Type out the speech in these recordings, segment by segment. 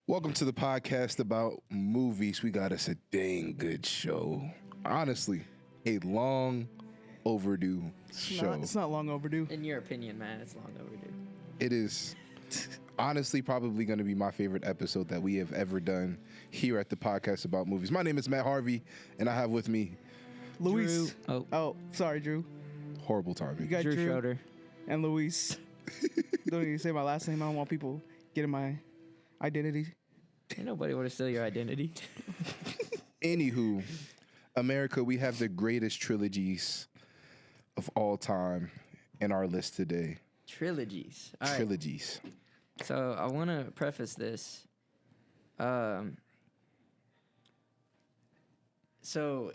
Welcome to the podcast about movies. We got us a dang good show. Honestly, a long overdue show. It's not long overdue. In your opinion, man, it's long overdue. It is honestly probably going to be my favorite episode that we have ever done here at the podcast about movies. My name is Matt Harvey, and I have with me Luis. Drew. Oh, sorry, Drew. horrible timing. You got Drew Drew Schroeder. and Luis. Don't even say my last name. I don't want people getting my identity. Ain't nobody want to steal your identity. Anywho, America, we have the greatest trilogies of all time in our list today. Trilogies. All right. Trilogies. So I want to preface this. So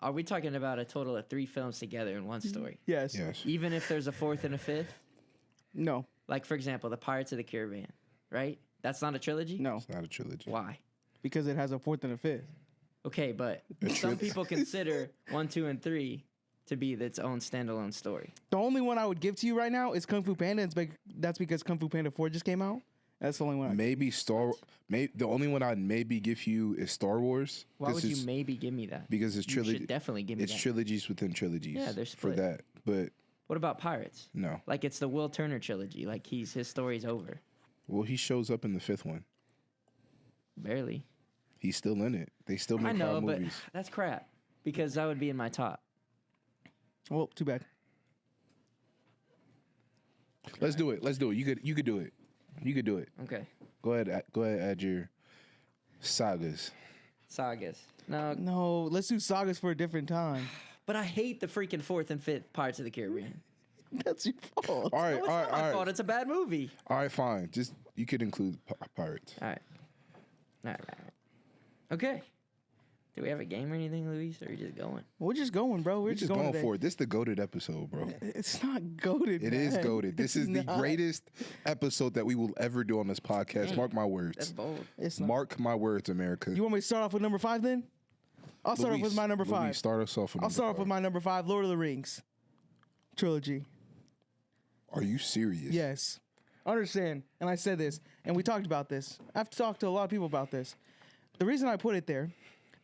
are we talking about a total of 3 films together in one story? Yes. Yes. Even if there's a 4th and a 5th? No. Like, for example, The Pirates of the Caribbean, right? That's not a trilogy? No. It's not a trilogy. Why? Because it has a 4th and a 5th. Okay, but some people consider 1, 2, and 3 to be its own standalone story. The only one I would give to you right now is Kung Fu Panda. That's because Kung Fu Panda 4 just came out. That's the only one. The only one I'd maybe give you is Star Wars. Why would you maybe give me that? Because it's You trilogy. should definitely give me It's that. trilogies within trilogies. Yeah, they're for split. that. But What about Pirates? no. Like, it's the Will Turner trilogy. Like, his story's over. Well, he shows up in the 5th one. Barely. He's still in it. They still make I know, crime but movies. that's crap. Because that would be in my top. Well, too bad. Let's do it. Let's do it. You could do it. You could do it. Okay. Go ahead. Add your sagas. Sagas. No, No, let's do sagas for a different time. but I hate the freaking 4th and 5th Pirates of the Caribbean. That's your fault. All right. No, it's all right. not my All fault. right. It's a bad movie. All right. Fine. Just you could include pirates. All right. All right. Okay. Do we have a game or anything, Luis, or are you just going? We're just going, bro. We're We're just going today. for it. This is the goated episode, bro. It's not goaded. It is goated. This is the greatest episode that we will ever do on this podcast. Dang. Mark my That's words. bold. It's not. Mark my words, America. You want me to start off with number 5 then? I'll start off with my number 5. Luis, start us off with I'll start off with my number 5, Lord of the Rings trilogy. Are you serious? Yes. Understand, and I said this, and we talked about this. I've talked to a lot of people about this. The reason I put it there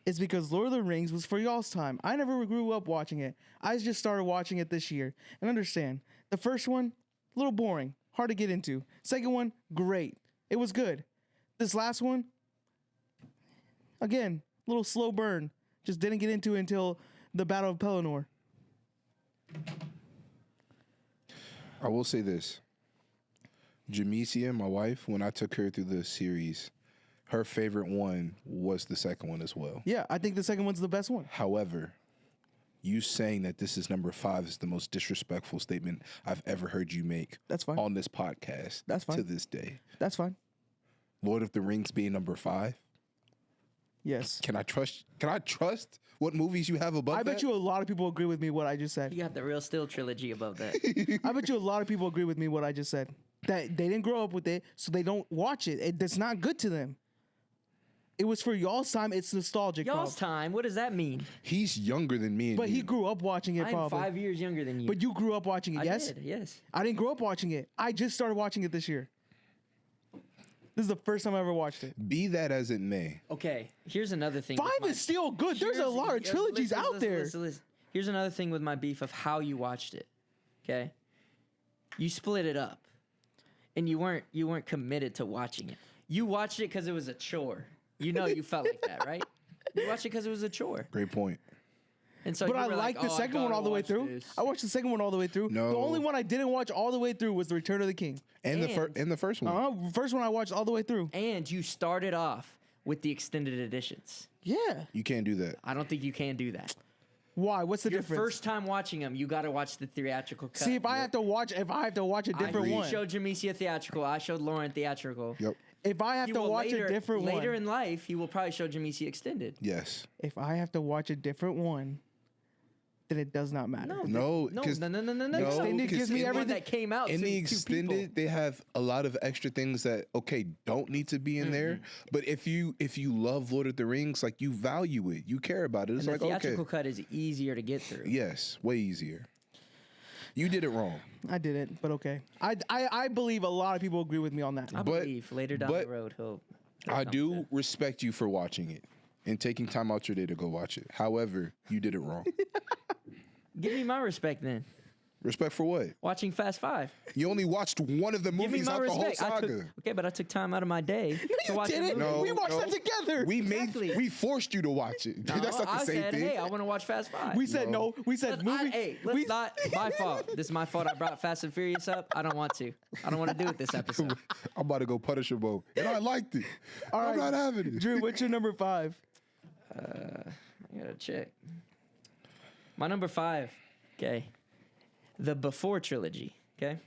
is because Lord of the Rings was for y'all's time. I never grew up watching it. I just started watching it this year. And understand, the first one, a little boring, hard to get into. Second one, great. It was good. This last one, again, a little slow burn. Just didn't get into it until the Battle of Pelennor. I will say this. Jamesia, my wife, when I took her through the series, her favorite one was the second one as well. Yeah, I think the second one's the best one. However, you saying that this is number 5 is the most disrespectful statement I've ever heard you make That's fine. on this podcast That's fine. to this day. That's fine. Lord of the Rings being number 5? Yes. Can I trust what movies you have above I bet that? you a lot of people agree with me what I just said. You got the Real Steel trilogy above that. I bet you a lot of people agree with me what I just said. That they didn't grow up with it, so they don't watch it. It's not good to them. It was for y'all's time. It's nostalgic. Y'all's probably. time. What does that mean? He's younger than me and But you. he grew up watching it I'm probably. 5 years younger than you. But you grew up watching it, I yes? did, yes. I didn't grow up watching it. I just started watching it this year. This is the first time I ever watched it. Be that as it may. Okay, here's another thing. 5 is still good. There's a lot of trilogies out there. Listen. Here's another thing with my beef of how you watched it. Okay, you split it up, and you weren't committed to watching it. You watched it because it was a chore. You know you felt like that, right? You watched it because it was a chore, Great point. and so. But you I were liked like, the "Oh, I second one gotta all the way watch through. this." I watched the second one all the way through. No. The only one I didn't watch all the way through was The Return of the King. And the first one. First one I watched all the way through. And you started off with the extended editions. Yeah. You can't do that. I don't think you can do that. Why? What's the Your difference? first time watching them, you got to watch the theatrical cut. See, if I have to watch a different I one, showed Jamesia theatrical. I showed Lauren theatrical. Yep. if I have He to will watch a different one, later in life, he will probably show Jamesia extended. Yes. if I have to watch a different one, then it does not matter. No, no, 'cause- no. Extended gives me The one everything. that came out In to the two extended, people. they have a lot of extra things that don't need to be in there. But if you love Lord of the Rings, like you value it, you care about it. It's And like the theatrical okay, cut is easier to get through. yes, way easier. You did it wrong. I didn't, but okay. I believe a lot of people agree with me on that. I But- believe later down but- the road he'll I do respect you for watching it and taking time out your day to go watch it. However, you did it wrong. Give me my respect then. Respect for what? Watching Fast Five. You only watched one of the Give me movies, my not the whole respect. saga. But I took time out of my day to watch didn't. the movie. No, We watched that together. We forced you to watch it. No, That's not the I same said, thing. hey, I want to watch Fast Five. We said no. We said movie. Let's not. My fault. This is my fault. I brought Fast and Furious up. I don't want to. I don't want to do it this episode. I'm about to go Punisher mode, and I liked it. I'm not having it. Drew, what's your number 5? I gotta check. My number 5. Okay. The Before trilogy. Okay.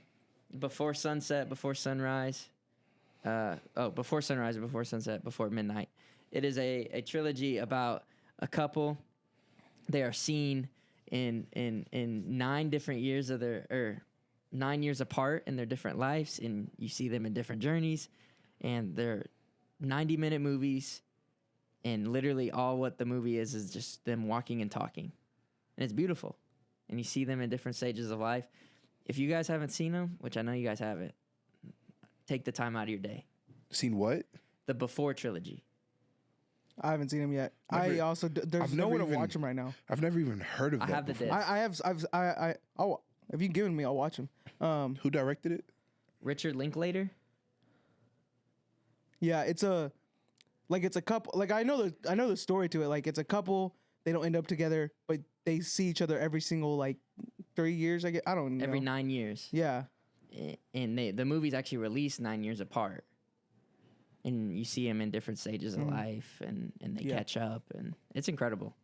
Before Sunset, Before Sunrise. Before Sunrise, Before Sunset, Before Midnight. It is a trilogy about a couple. They are seen in 9 different years of their 9 years apart in their different lives, and you see them in different journeys, and they're 90-minute movies, and literally all what the movie is just them walking and talking, and it's beautiful, and you see them in different stages of life. If you guys haven't seen them, which I know you guys haven't, take the time out of your day. Seen what? The Before trilogy. I haven't seen him yet. Never- There's I've nowhere to never even- watch him right now. I've never even heard of I that. have the before. disc. If you've given me, I'll watch him. Who directed it? Richard Linklater. Yeah, it's a couple. Like I know the story to it. Like it's a couple. They don't end up together, but they see each other every single 3 years. I don't know. Every 9 years. Yeah. And the movie's actually released 9 years apart. And you see them in different stages of life, and they catch up, and it's incredible.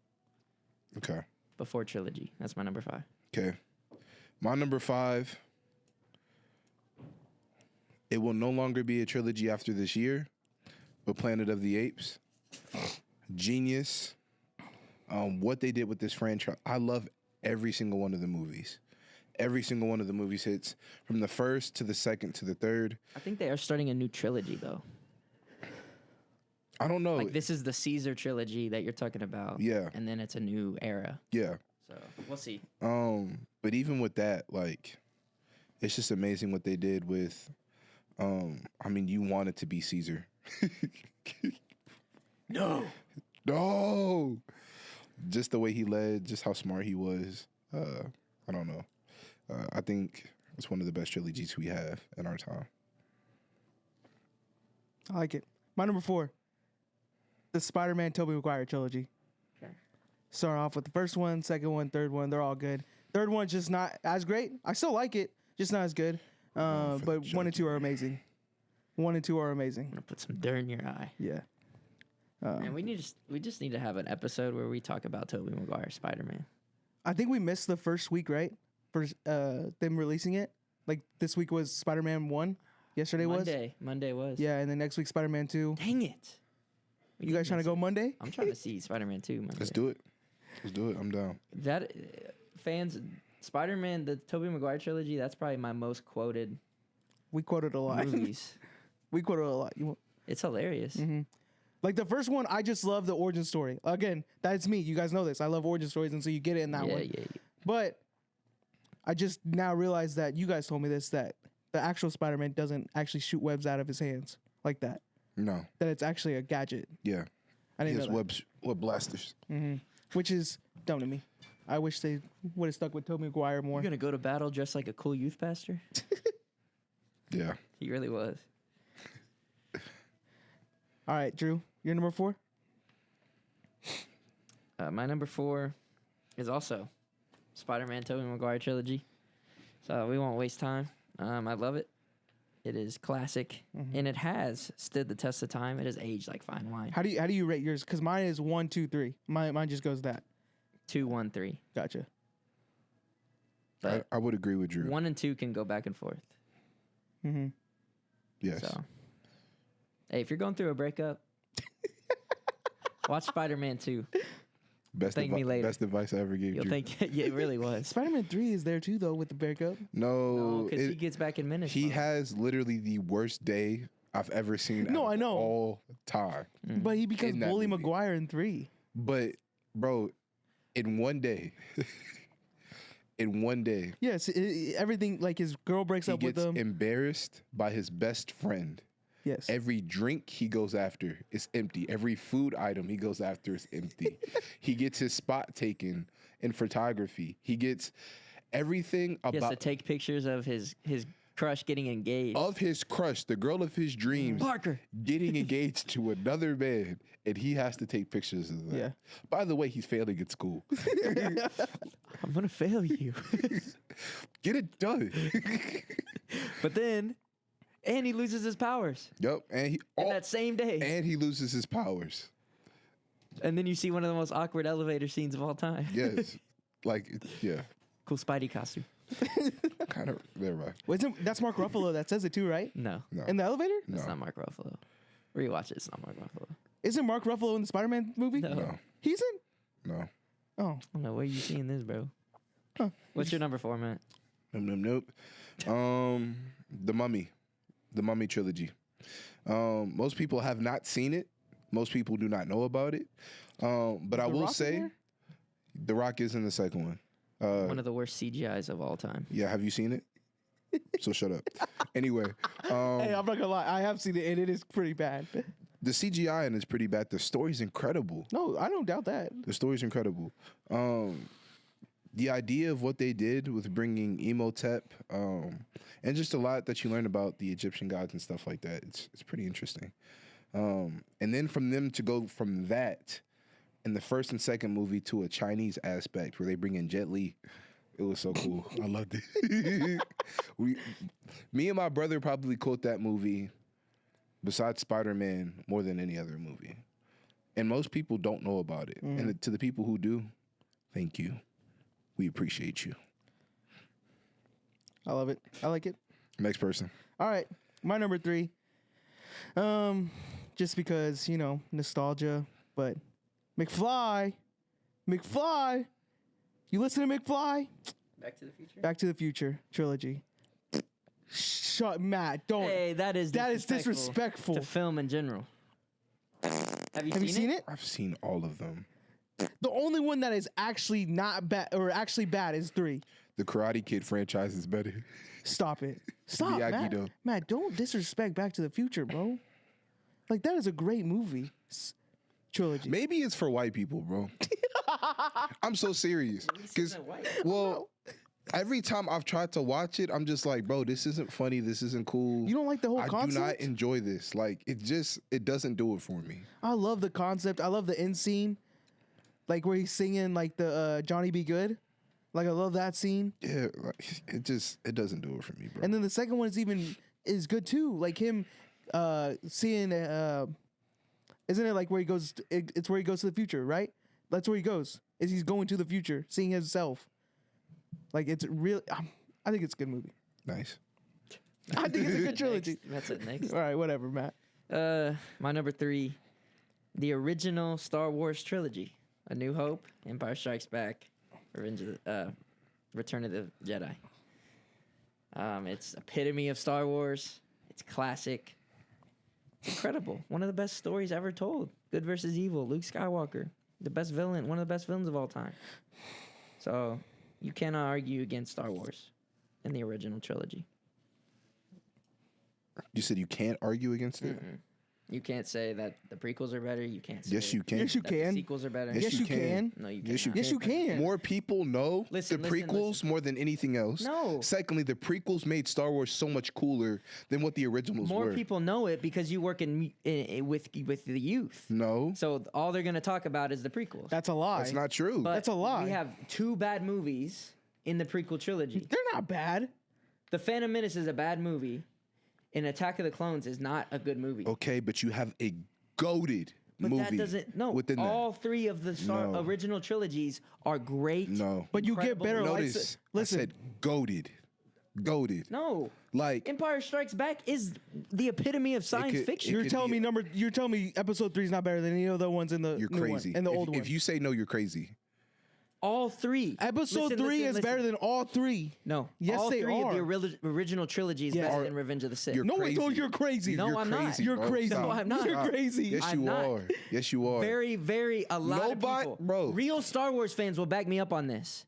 Okay. Before trilogy. That's my number 5. Okay. My number 5. It will no longer be a trilogy after this year, but Planet of the Apes. Genius. What they did with this franchise. I love every single one of the movies. Every single one of the movies hits from the first to the second to the third. I think they are starting a new trilogy, though. I don't know. Like, this is the Caesar trilogy that you're talking about. Yeah. And then it's a new era. Yeah. So, we'll see. But even with that, it's just amazing what they did with, you want it to be Caesar. No. No. Just the way he led, just how smart he was. I don't know. I think it's one of the best trilogies we have in our time. I like it. My number 4. The Spider-Man Tobey Maguire trilogy. Okay. Start off with the first one, second one, third one. They're all good. Third one's just not as great. I still like it, just not as good. But 1 and 2 are amazing. 1 and 2 are amazing. I'm going to put some dirt in your eye. Yeah. And we just need to have an episode where we talk about Tobey Maguire Spider-Man. I think we missed the first week, right? For them releasing it. Like this week was Spider-Man 1. Yesterday was. Monday was. Yeah, and then next week Spider-Man 2. Dang it. You guys trying to go Monday? I'm trying to see Spider-Man 2 Monday. Let's do it. I'm down. That fans, Spider-Man, the Tobey Maguire trilogy, that's probably my most quoted We quoted a lot. movies. We quoted a lot. It's hilarious. Like the first one, I just love the origin story. Again, that's me. You guys know this. I love origin stories, and so you get it in that one. Yeah. But I just now realize that you guys told me this, that the actual Spider-Man doesn't actually shoot webs out of his hands like that. No. That it's actually a gadget. Yeah. I He didn't has know that. web blasters. Which is dumb to me. I wish they would have stuck with Tobey Maguire more. You're going to go to battle dressed like a cool youth pastor? Yeah. He really was. All right, Drew, your number 4? My number 4 is also Spider-Man Tobey Maguire trilogy. So we won't waste time. I love it. It is classic, and it has stood the test of time. It has aged like fine wine. How do you rate yours? Because mine is 1, 2, 3. Mine just goes that. 2, 1, 3. Gotcha. But I would agree with Drew. 1 and 2 can go back and forth. Yes. So, hey, if you're going through a breakup, watch Spider-Man 2. Thank me later. Best advice I ever gave You'll Drew. think yeah, it really was. Spider-Man 3 is there too, though, with the breakup. No, Because he gets back in minutes. he has literally the worst day I've ever seen. No, out of I know. all time. But he becomes In that Bully movie. Maguire in 3. But bro, in one day, Yes, everything, like his girl breaks he up with gets him. embarrassed by his best friend Yes. Every drink he goes after is empty. Every food item he goes after is empty. He gets his spot taken in photography. He gets everything He has to about take pictures of his crush getting engaged. of his crush, the girl of his dreams, Parker. getting engaged to another man, and he has to take pictures of that. Yeah. By the way, he's failing at school. I'm gonna fail you. Get it done. But then, and he loses his powers Yep, and he in that same day. and he loses his powers. And then you see one of the most awkward elevator scenes of all time. Yes, like yeah, Cool Spidey costume. kind of. Never mind. That's Mark Ruffalo that says it too, right? No, No, In the elevator? no, it's not Mark Ruffalo. Rewatch it. It's not Mark Ruffalo. Isn't Mark Ruffalo in the Spider-Man movie? No. no, He's in? no. Oh. I don't know where you seeing this, bro. Huh. What's your number 4, Matt? Nope. The Mummy trilogy. Most people have not seen it. Most people do not know about it. But I The will Rock in say, there? The Rock is in the second one. One of the worst CGIs of all time. Yeah, have you seen it? So shut up. Anyway, Hey, I'm not gonna lie. I have seen it, and it is pretty bad. the CGI in it's pretty bad. The story's incredible. No, I don't doubt that. The story's incredible. The idea of what they did with bringing Emotep, and just a lot that you learn about the Egyptian gods and stuff like that. It's pretty interesting. And then from them to go from that in the first and second movie to a Chinese aspect where they bring in Jet Li. It was so cool. I loved it. Me and my brother probably quote that movie besides Spider-Man more than any other movie. And most people don't know about it. And to the people who do, thank you. We appreciate you. I love it. I like it. Next person. All right, my number 3. Just because, nostalgia, but McFly. You listen to McFly? Back to the Future? Back to the Future trilogy. Shut, Matt. Don't. Hey, that is disrespectful. to film in general. Have Have you seen it? I've seen all of them. The only one that is actually not bad or actually bad is 3. The Karate Kid franchise is better. Stop it. Stop, Miyagi, Matt. though. Matt, don't disrespect Back to the Future, bro. Like, that is a great movie. Trilogy. Maybe it's for white people, bro. I'm so serious. Because, well, every time I've tried to watch it, I'm just like, bro, this isn't funny. This isn't cool. You don't like the whole I concept? do not enjoy this. Like, it doesn't do it for me. I love the concept. I love the end scene. Like, where he's singing, like, the Johnny Be Good. Like, I love that scene. Yeah, like, it doesn't do it for me, bro. And then the second one is good, too. Like, him seeing, isn't it like where he goes, it's where he goes to the future, right? That's where he goes. Is he's going to the future, seeing himself. Like, it's really, I think it's a good movie. Nice. I think it's a good trilogy. That's it, next. All right, whatever, Matt. My number 3, the original Star Wars trilogy. A New Hope, Empire Strikes Back, Return of the Jedi. It's epitome of Star Wars. It's classic. It's incredible. One of the best stories ever told. Good versus evil. Luke Skywalker, the best villain, one of the best villains of all time. So you cannot argue against Star Wars in the original trilogy. You said you can't argue against it? You can't say that the prequels are better. You can't say Yes, you can. Yes, you that the can. sequels are better. Yes, Yes, you can. No, you Yes, you cannot. Yes, you can. More people know Listen, the listen, prequels listen. more than anything else. No. Secondly, the prequels made Star Wars so much cooler than what the originals More were. people know it because you work with the youth. No, So all they're gonna talk about is the prequels. That's a lie. that's not true. But That's a lie. We have 2 bad movies in the prequel trilogy. They're not bad. The Phantom Menace is a bad movie, and Attack of the Clones is not a good movie. Okay, but you have a goated But movie that doesn't. No, within all that. 3 of the No. original trilogies are great. No, But you get Incredible better movies. notice. Listen, I said goated. No. Like Empire Strikes Back is the epitome of science could- fiction. it you're could telling be- me episode 3 is not better than any of the ones in the you're new crazy. one, in the if, old one. If you say no, you're crazy. All 3. Episode Listen, 3 listen, is better listen. than all 3. No. Yes, all they 3 of the are. original trilogy is Yes. better than Revenge of the Sith. You're No one crazy. told you you're crazy. No, You're I'm not. crazy, You're bro. crazy. Stop. No, I'm not. You're crazy. Yes, I'm you not. are. Yes, you are. A lot of Nobody- people. bro. Real Star Wars fans will back me up on this.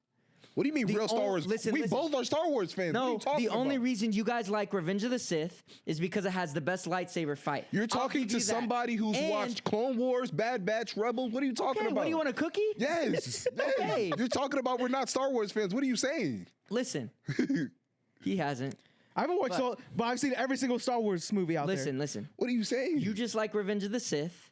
What do you mean, real Star Wars? Listen, we listen. both are Star Wars fans. What are No, you talking the only about? reason you guys like Revenge of the Sith is because it has the best lightsaber fight. You're I'll talking give to you that. somebody who's And- watched Clone Wars, Bad Batch, Rebels. What are you talking Okay, about? what do you want, a cookie? Yes. Okay. You're talking about we're not Star Wars fans. What are you saying? Listen, he hasn't. I haven't watched all, but I've seen every single Star Wars movie out there. Listen. What are you saying? You just like Revenge of the Sith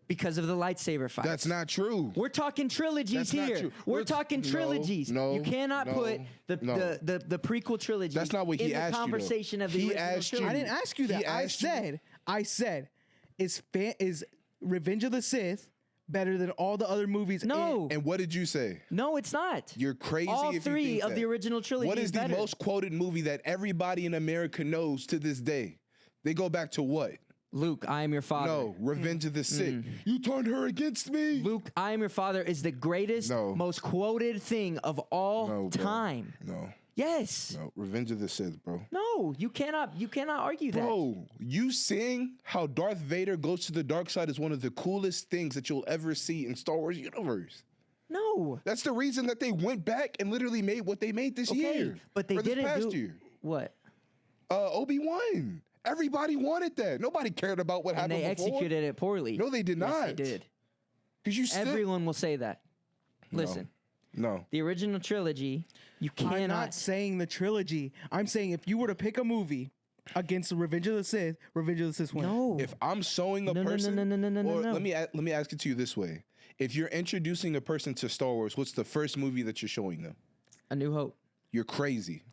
because of the lightsaber fight. That's not true. We're talking trilogies That's not here. true. We're talking No, trilogies. no, you cannot no, put the prequel trilogy. That's not what he in asked the you, though. conversation of the He original asked you- trilogy. I didn't ask you He that. asked you- I said, is Revenge of the Sith better than all the other movies? No. And what did you say? No, it's not. You're crazy. All if you three think of that. the original trilogy What is the better. most quoted movie that everybody in America knows to this day? They go back to what? Luke, I am your father. No, Revenge of the Sith. Mm. You turned her against me. Luke, I am your father is the greatest, No. most quoted thing of all No, bro. time. No, Yes. no, Revenge of the Sith, bro. No, you cannot argue that. Bro, you seeing how Darth Vader goes to the dark side is one of the coolest things that you'll ever see in Star Wars universe. No. That's the reason that they went back and literally made what they made this Okay, year. but they or this didn't past do year. what? Obi-Wan. Everybody wanted that. Nobody cared about what And happened they before. executed it poorly. No, they did Yes, not. they did. Because you still... Everyone will say that. Listen, No. the original trilogy, you I'm cannot. not saying the trilogy. I'm saying if you were to pick a movie against Revenge of the Sith wins. No. If I'm showing a No, no, no, person... no, no, no, no, or no. let me ask it to you this way. If you're introducing a person to Star Wars, what's the first movie that you're showing them? A New Hope. You're crazy.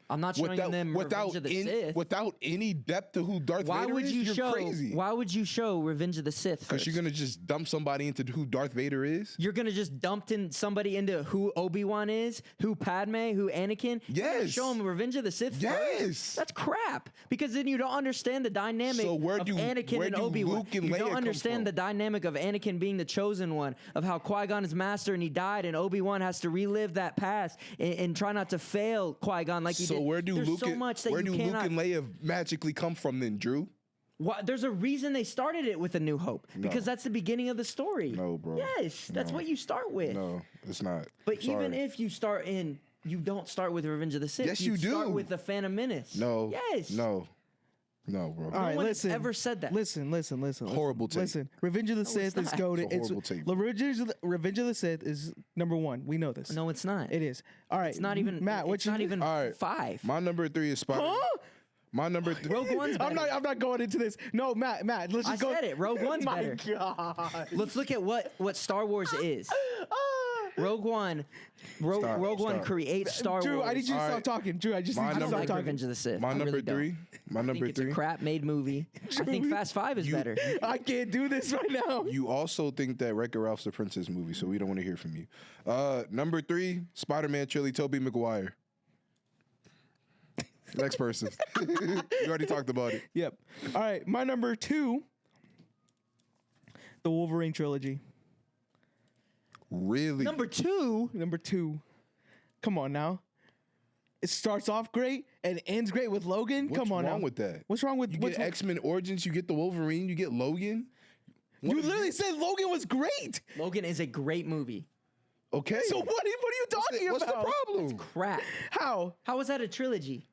I'm not showing them Revenge of the Sith. Without any depth to who Darth Why Vader would is, you you're show? crazy. Why would you show Revenge of the Sith? Because you're gonna just dump somebody into who Darth Vader is. You're gonna just dump in somebody into who Obi-Wan is, who Padme, who Anakin. You're gonna Yes. show them Revenge of the Sith. Yes. First? That's crap. Because then you don't understand the dynamic So where of do- Anakin where and do Obi-Wan. Luke and You Leia don't come understand from? the dynamic of Anakin being the chosen one, of how Qui-Gon is master and he died, and Obi-Wan has to relive that past and try not to fail Qui-Gon like he So did. where do There's Luke so much that where you do cannot. Luke and Leia magically come from then, Drew? There's a reason they started it with A New Hope because that's the beginning of the story. No, bro. Yes, that's No. what you start with. No, it's not. But even Sorry. if you start in, you don't start with Revenge of the Sith. Yes, you start do. with the Phantom Menace. No. Yes. No, bro. All right, one has listen. ever said that. Listen. Horrible take. Listen, Revenge of the Sith is not. goated. It's a horrible take. Revenge of the Sith is number one. We know this. No, it's not. It is. All right, It's not even. Matt. It's What you not even All right. 5. My number 3 is Spider. Huh? My number 3. Rogue One's better. I'm not going into this. No, Matt. Let's just I go. said it. Rogue One's My better. God. Let's look at what Star Wars is. Rogue One. Rogue One Stop. creates Star Drew, Wars. I need you to All stop right. talking. Drew, I just My need you to I stop like talking. Revenge of the Sith. My I number really don't. 3. My I think number it's a 3. crap made movie. I think Fast 5 is better. I can't do this right now. You also think that Wreck-It Ralph's the Princess movie, so we don't want to hear from you. Number 3, Spider-Man trilogy, Tobey Maguire. Next person. You already talked about it. Yep. All right, my number 2, the Wolverine trilogy. Really? Number 2. Number 2. Come on now. It starts off great and ends great with Logan. What's Come on wrong now. with that? What's wrong with You what's get X-Men Origins, you get the Wolverine, you get Logan. You literally said Logan was great. Logan is a great movie. Okay. So what are you talking What's the about? problem? Crap. How? How is that a trilogy?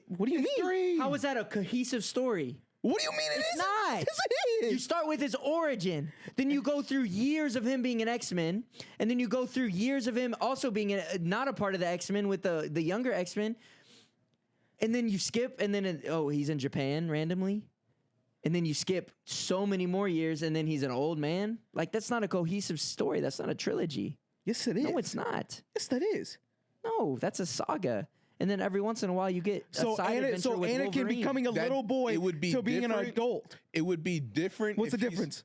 What do you mean? 3. How is that a cohesive story? What do you mean it It's is? not. Yes, it is. You start with his origin, then you go through years of him being an X-Men, and then you go through years of him also being not a part of the X-Men with the younger X-Men, and then you skip, and then he's in Japan randomly, and then you skip so many more years, and then he's an old man. Like, that's not a cohesive story. That's not a trilogy. Yes, it is. No, it's not. Yes, that is. No, that's a saga. And then every once in a while you get a side adventure with Anakin Wolverine. becoming a That- little boy it would be to being an different. adult. It would be different. What's the if he's- difference?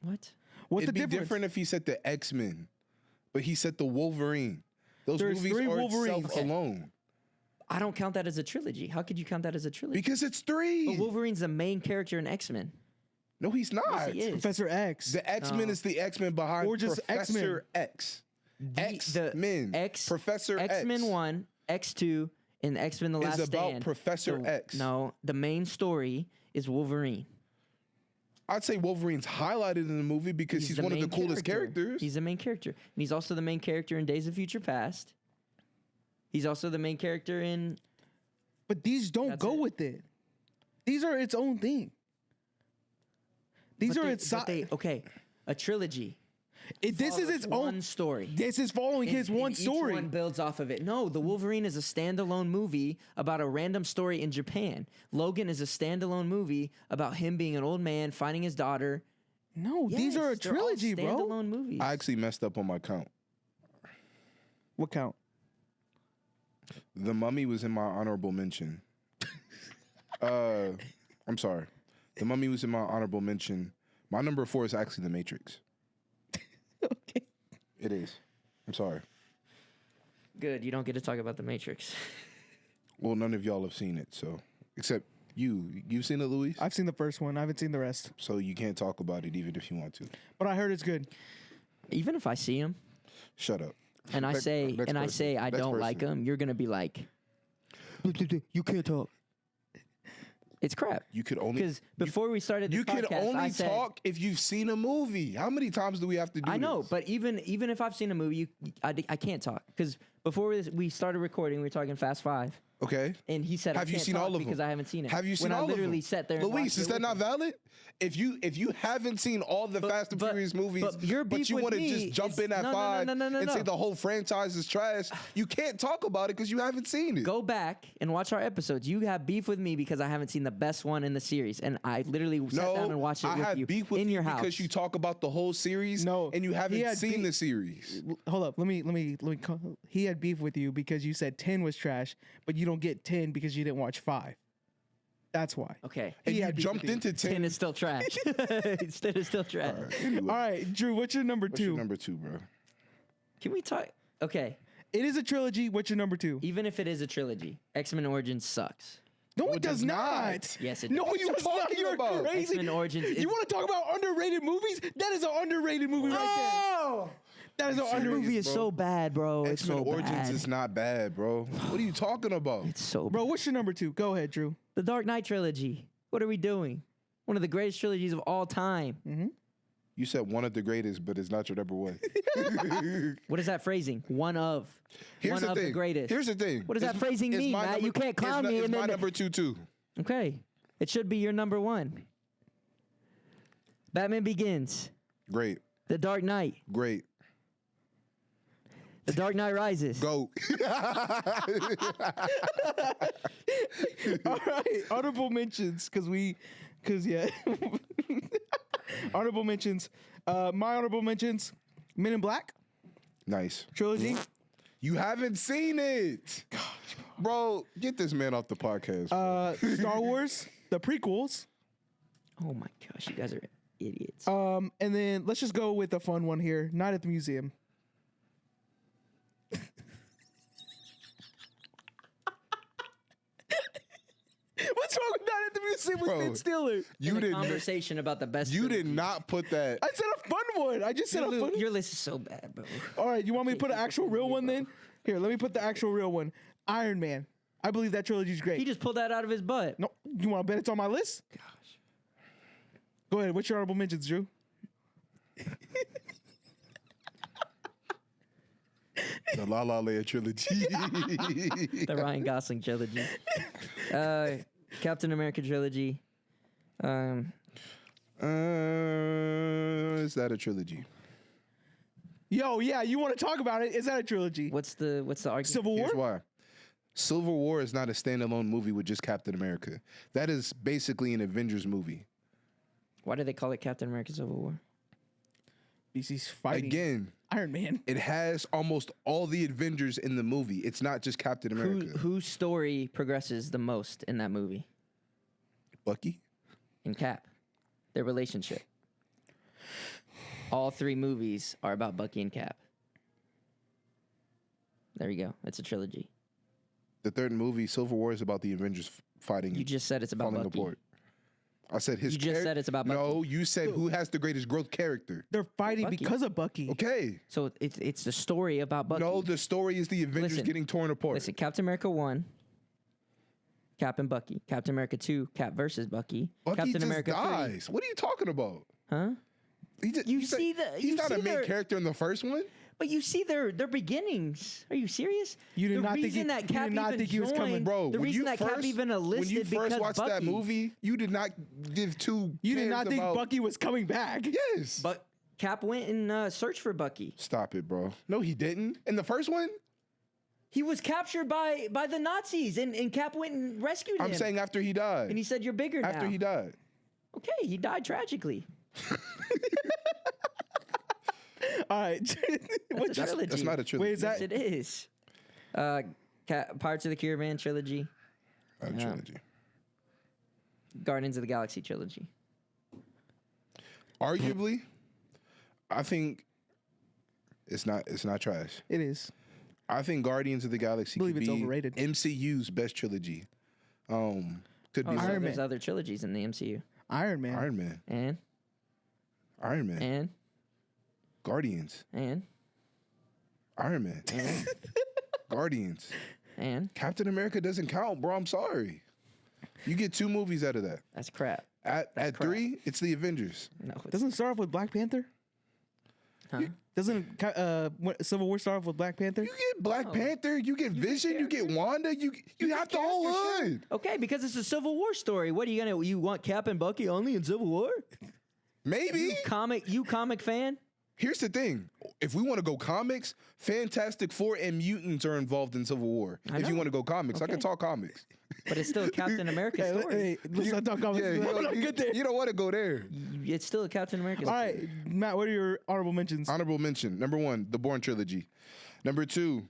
What? What's It'd the be difference? different if he said the X-Men, but he said the Wolverine. Those There's movies 3 are Wolverines. itself alone. I don't count that as a trilogy. How could you count that as a trilogy? Because it's 3. But Wolverine's the main character in X-Men. No, he's not. Yes, he is. Professor X. The X-Men No. is the X-Men behind Or just Professor X. X-Men. Professor X-Men X 1, X2, and X-Men: The Last is about Stand. Professor X. No, the main story is Wolverine. I'd say Wolverine's highlighted in the movie because he's one of the main coolest characters. He's the main character. And he's also the main character in Days of Future Past. He's also the main character in... But these don't That's go it. with it. These are its own thing. These are its side. Okay, a trilogy. This is its own one story. This is following his one Each story. one builds off of it. No, the Wolverine is a standalone movie about a random story in Japan. Logan is a standalone movie about him being an old man finding his daughter. No, these are a Yes, they're all trilogy, bro. Standalone movies. I actually messed up on my count. What count? The Mummy was in my honorable mention. I'm sorry. The Mummy was in my honorable mention. My number 4 is actually The Matrix. Okay. It is. I'm sorry. Good, you don't get to talk about the Matrix. Well, none of y'all have seen it, so except you. You've seen it, Luis? I've seen the first one. I haven't seen the rest. So you can't talk about it even if you want to. But I heard it's good. Even if I see him Shut up. and I Next- say next person. I Next don't person. like him, you're gonna be like, you can't talk. It's crap. You could only Because before we started this you could podcast, I only said, talk if you've seen a movie. How many times do we have to do I know, this? but even if I've seen a movie, I can't talk because before we started recording, we were talking Fast Five, Okay. and he said, Have I you can't seen talk all of them? because I haven't seen it. Have you seen when all I of them? literally sat there, and Luis, watched is it that with not him. valid? If you haven't seen all the Fast and but- Furious movies, but your beef you with want to me just jump is- in at no, 5 no, and say no. the whole franchise is trash, you can't talk about it because you haven't seen it. Go back and watch our episodes. You have beef with me because I haven't seen the best one in the series, and I literally sat down and watched it I with have you beef with in you your house. because you talk about the whole series No, and you he haven't had seen beef- the series. Hold up. Let me. He had beef with you because you said 10 was trash, but you don't get 10 because you didn't watch 5. That's why. Okay. And He you had beef jumped with you. into 10 10. is still trash. 10 is still trash. Anyway, All right, Drew. What's your number what's 2? your number 2, bro? Can we talk? Okay. It is a trilogy. What's your number 2? Even if it is a trilogy, X-Men Origins sucks. No, No, it does not. Yes, it No, does. what are you What are you talking talking about? about? Crazy. X-Men Origins is- You want to talk about underrated movies? That is an underrated movie right there. That is an That underrated movie is bro. so bad, bro. It's X-Men so Origins bad. is not bad, bro. What are you talking about? It's so bad. Bro, what's your number 2? Go ahead, Drew. The Dark Knight trilogy. What are we doing? One of the greatest trilogies of all time. You said one of the greatest, but it's not your number 1. What is that phrasing? One of. Here's One the of thing. the greatest. Here's the thing. What does that It's- phrasing it's mean, my Matt? number- You can't clown me It's and my then- number 2 too. Okay. It should be your number 1. Batman Begins. Great. The Dark Knight. Great. The Dark Knight Rises. Go. All right, honorable mentions, yeah. Honorable mentions. My honorable mentions: Men in Black Nice. trilogy, You haven't seen it. Bro, get this man off the podcast. Star Wars, the prequels, Oh my gosh, you guys are idiots. and then let's just go with a fun one here: Night at the Museum. What's wrong with Night at the Museum with Bro, Ben Stiller? you In a did. conversation about the best. You did trilogy. not put that. I said a fun one. I just said a fun. Your list is so bad, bro. All right, you want me to put an actual real one then? Here, let me put the actual real one. Iron Man. I believe that trilogy is great. He just pulled that out of his butt. No, you want to bet it's on my list? Gosh. Go ahead. What's your honorable mentions, Drew? The La La Land trilogy. The Ryan Gosling trilogy. Captain America trilogy. Is that a trilogy? Yo, yeah, you want to talk about it? Is that a trilogy? What's the argument? Civil War? Here's why. Civil War is not a standalone movie with just Captain America. That is basically an Avengers movie. Why do they call it Captain America Civil War? BC's fighting Again, Iron Man. it has almost all the Avengers in the movie. It's not just Captain America. Whose story progresses the most in that movie? Bucky? In Cap. Their relationship. All 3 movies are about Bucky and Cap. There you go. It's a trilogy. The third movie, Civil War, is about the Avengers fighting. You just said it's about falling Bucky. apart. I said his. You just said it's about Bucky. No, you said who has the greatest growth character. They're fighting Bucky. because of Bucky. Okay. So it's the story about Bucky. No, the story is the Avengers Listen, getting torn apart. Listen, Captain America 1, Cap and Bucky. Captain America 2, Cap versus Bucky. Bucky Captain just America 3. dies. What are you talking about? Huh? He's not a main character in the first one. But you see their beginnings. Are you serious? You did the not think reason he- that you Cap did not even think he was joined, coming. Bro, the when reason you that Cap first- even enlisted when you first because watched Bucky. that movie, you did not give two. You did cares not think about- Bucky was coming back. Yes. But Cap went and searched for Bucky. Stop it, bro. No, he didn't. In the first one, He was captured by the Nazis, and Cap went and rescued him. I'm saying after he died. And he said, "You're bigger After now." he died. Okay, he died tragically. All right. That's a trilogy. That's not a trilogy. Wait, is Yes, that? it is. Pirates of the Caribbean trilogy, Not a trilogy. Guardians of the Galaxy trilogy. Arguably, I think it's not trash. It is. I think Guardians of the Galaxy Believe could it's be overrated. MCU's best trilogy. Could be Oh, so Iron there's Man. other trilogies in the MCU. Iron Man. Iron Man. And Iron Man. Guardians. and Iron Man. Guardians. and Captain America doesn't count, bro. I'm sorry. You get 2 movies out of that. that's crap. At crap. 3, it's the Avengers. No, it's, Doesn't it start off with Black Panther? huh? Doesn't Civil War start off with Black Panther? You get Black Panther, you get Vision, you get Wanda, you have the whole hood. Okay, because it's a Civil War story. What are you gonna? You want Cap and Bucky only in Civil War? Maybe. You comic fan? Here's the thing. If we want to go comics, Fantastic Four and mutants are involved in Civil War. I If you know. want to go comics, I can Okay. talk comics. But it's still a Captain America Hey, story. hey, let's not talk about Yeah, you I'm don't, good there. you don't want to go there. It's still a Captain America All story. right, Matt, what are your honorable mentions? Honorable mention. Number 1, the Bourne trilogy. Number 2,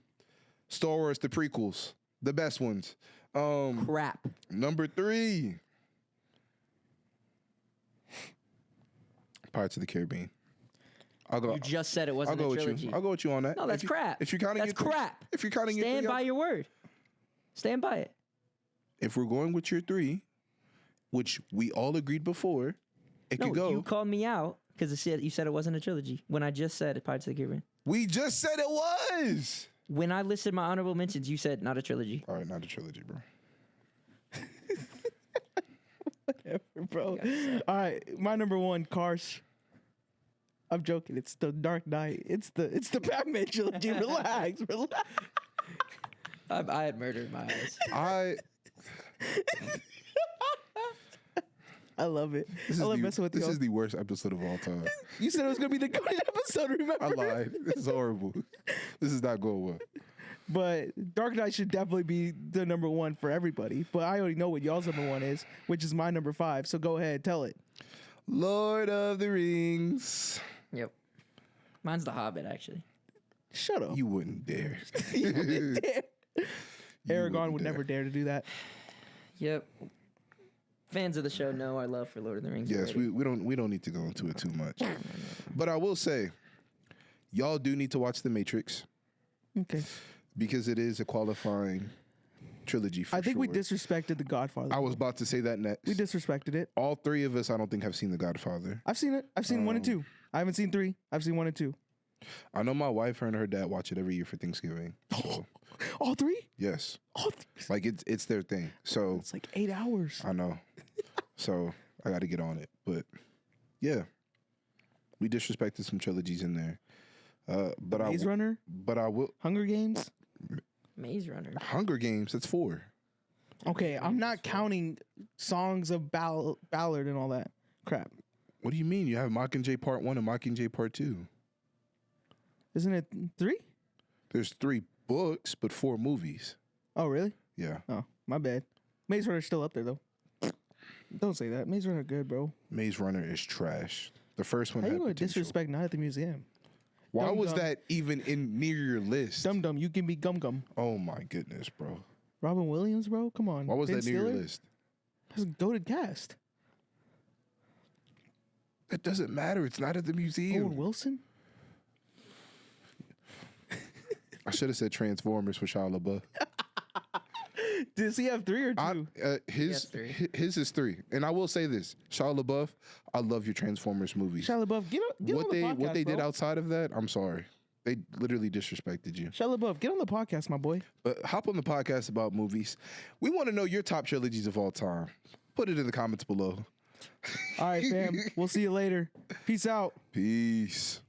Star Wars, the prequels. The best ones. Crap. Number 3, Pirates of the Caribbean. I'll go. You just said it I'll wasn't go a with trilogy. you. I'll go with you on that. No, that's If you- crap. If you're counting That's your three- crap. If you're counting Stand your by three, your word. Stand by it. if we're going with your 3, which we all agreed before, it No, could go. you called me out because you said it wasn't a trilogy when I just said Pirates of the Caribbean. We just said it was. When I listed my honorable mentions, you said not a trilogy. All right, not a trilogy, bro. Bro. All right, my number 1, Cars. I'm joking. It's the Dark Knight. It's the Batman trilogy. Relax. I had murder in my eyes. I love it. This I is love the, messing with this you. is the worst episode of all time. You said it was gonna be the good episode. Remember? I lied. This is horrible. This is not going well. But Dark Knight should definitely be the number 1 for everybody. But I already know what y'all's number 1 is, which is my number 5. So go ahead, tell it. Lord of the Rings. Yep. Mine's The Hobbit, actually. Shut up. You wouldn't dare. Aragorn would never dare to do that. Yep. Fans of the show know our love for Lord of the Rings. Yes, already. we don't need to go into it too much. But I will say, y'all do need to watch The Matrix Okay. because it is a qualifying trilogy for I think we sure. disrespected The Godfather. I was about to say that next. We disrespected it. All 3 of us, I don't think, have seen The Godfather. I've seen it. I've seen 1 and 2. I haven't seen 3. I've seen 1 and 2. I know my wife, her and her dad watch it every year for Thanksgiving. So, All 3? yes. All 3. Like, it's their thing. So, It's like 8 hours. I know. So, I got to get on it. But, yeah. We disrespected some trilogies in there. But Maze Runner, But I will. Hunger Games. Maze Runner. Hunger Games, that's 4. Okay, I'm not counting songs of Ballard and all that crap. What do you mean? You have Mockingjay Part 1 and Mockingjay Part 2. Isn't it 3? There's 3 books, but 4 movies. Oh, really? Yeah. Oh, my bad. Maze Runner's still up there, though. Don't say that. Maze Runner good, bro. Maze Runner is trash. The first one How had you going to potential. disrespect Night at the Museum? Why Dum was Dum. that even near your list? Dum Dum, you can be Gum Gum. Oh my goodness, bro. Robin Williams, bro? Come on. Why was Ben that near your Stiller? list? That's a goated cast. That doesn't matter. It's not at the Owen museum. Wilson? I should have said Transformers for Shia LaBeouf. Does he have 3 or 2? Yes, 3. His is 3. And I will say this, Shia LaBeouf, I love your Transformers movies. Shia LaBeouf, get on the podcast, What they did bro. outside of that, I'm sorry. They literally disrespected you. Shia LaBeouf, get on the podcast, my boy. But hop on the podcast about movies. We want to know your top trilogies of all time. Put it in the comments below. All right, fam. We'll see you later. Peace out. Peace.